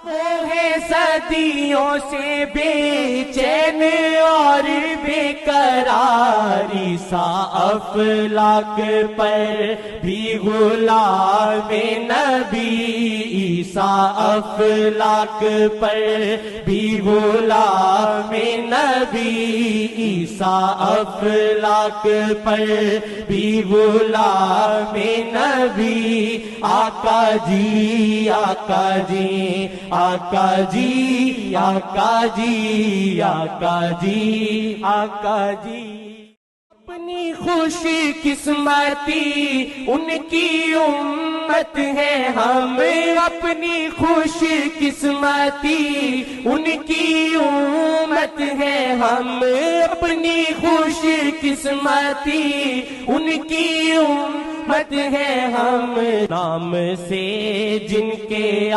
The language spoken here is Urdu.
وہ ہے صدیوں سے بے چین اور بے قرار، عیسیٰ افلاک پر بھی غلام نبی، عیسیٰ افلاک پر بھی غلام نبی، عیسیٰ افلاک پر بھی غلام نبی۔ آقا جی آقا جی آقا جی آقا جی آقا جی آقا جی، اپنی خوش قسمتی ان کی امت ہے ہم، اپنی خوش قسمتی ان کی امت ہے ہم، اپنی خوش قسمتی ان کی امت ہے ہم، نام سے جن کے